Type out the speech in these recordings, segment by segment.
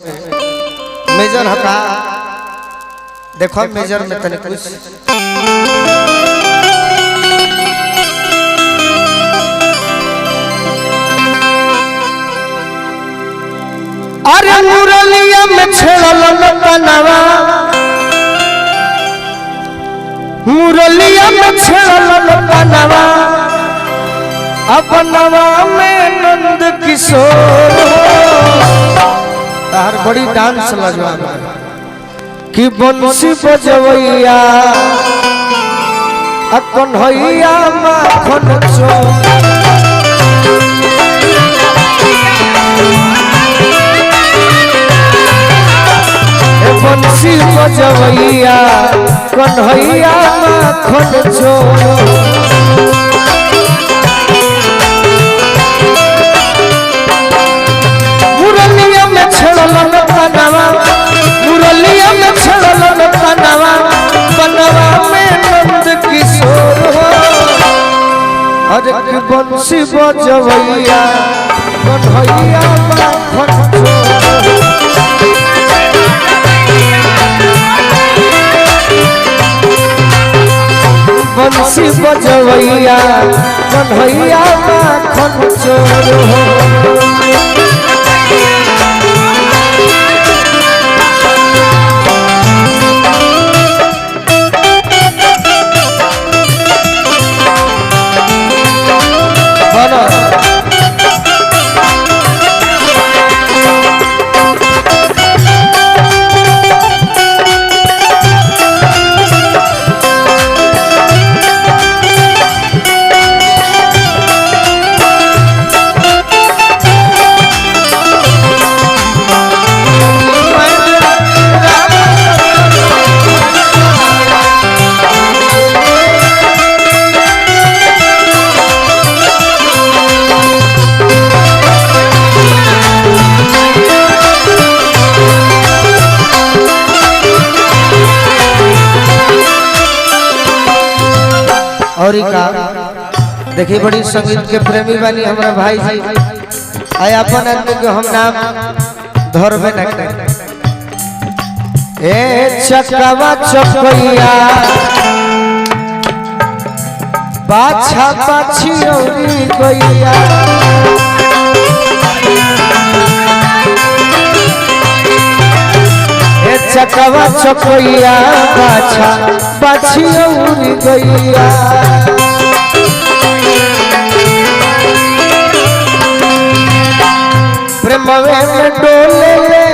Major हका देखो major में तने कुछ अरे मुरलिया में छेड़ल पनवा मुरलिया में छेड़ल पनवा अपनवा में नंद किशोर तार बड़ी डांस लगवा कि बंसी बजवैया कन्हैया माखन चोर बंसी बजवैया कन्हैया माखन चोर मुरलिया में छेड़ल पनवा मुरलिया में छेड़ल पनवा पनवा में नंद किशोर हो अरे कि बंसी बजवैया कन्हैया माखन चोर बंसी बजवैया कन्हैया माखन चोर हो और देखिए बड़ी संगीत के प्रेमी वाली हमारा भाई जी आया अपन आदमी को हम नाम धरबे न करे ए चकवा चकैया बाछा बाछी औरी गैया ए चकवा चकैया बाछा बाछी औरी गैया प्रेमवे में डोले ले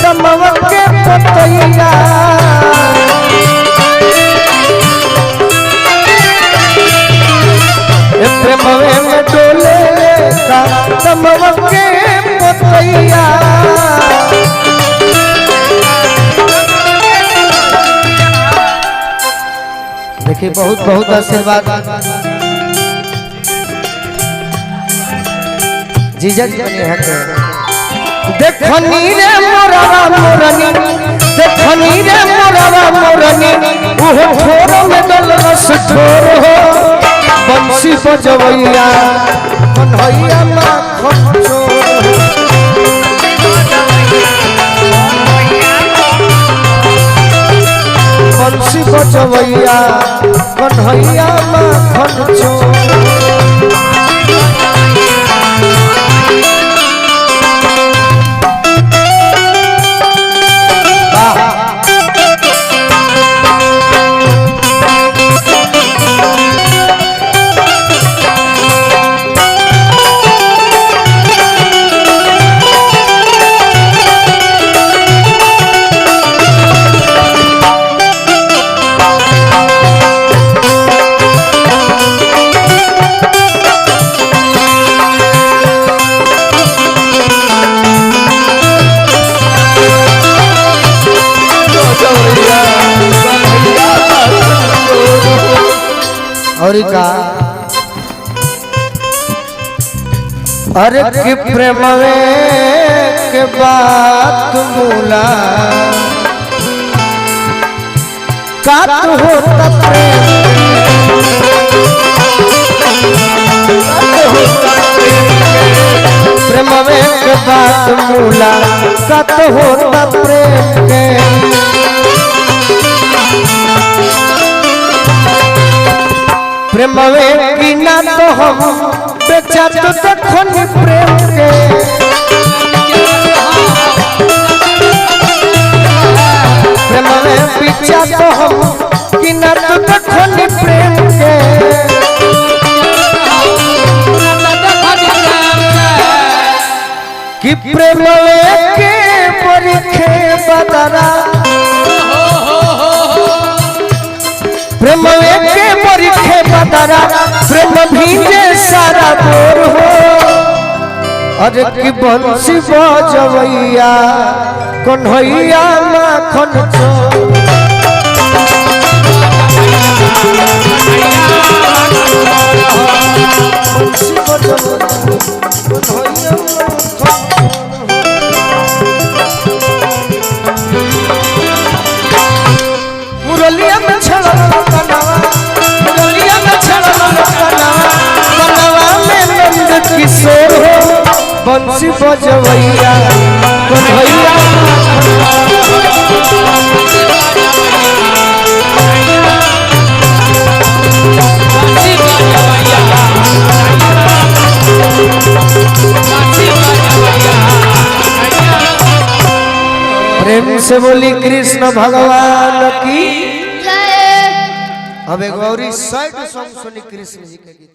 कमवा के पतैया प्रेमवे में डोले ले कमवा के पतैया देखिए बहुत बहुत आशीर्वाद जीजा जी बने हैं देखनी रे मोरवा मोरनी देखनी रे मोरवा मोरनी ओहो ठोर में दल रस ठोर हो बंसी बजवैया कन्हैया माखन चोर बंसी बजवैया कन्हैया माखन चोर और अरे कि प्रेमवे के बात मूला कात होता प्रेम प्रेम में के बात मुलाकात होता प्रेम के प्रेम में की ना तो हम बेचा तो देखो प्रेम के प्रेम में पीछा तो हम कि ना तो देखो प्रेम के कि प्रेम के परीखे बदरा प्रेम के परीखे बदरा प्रेम भीजे सारा बोर हो अरे कि बंसी बजवैया कन्हैया माखन चोर बंसी बजवैया कन्हैया मुरलिया में छड़ल कनवा मुरलिया में छड़ल कनवा में नंद किशोर हो बंसी बजवैया कन्हैया प्रेम से बोली कृष्ण भगवान की जय। अब एक गौरी साइड सॉन्ग सुनी कृष्ण जी के गीत।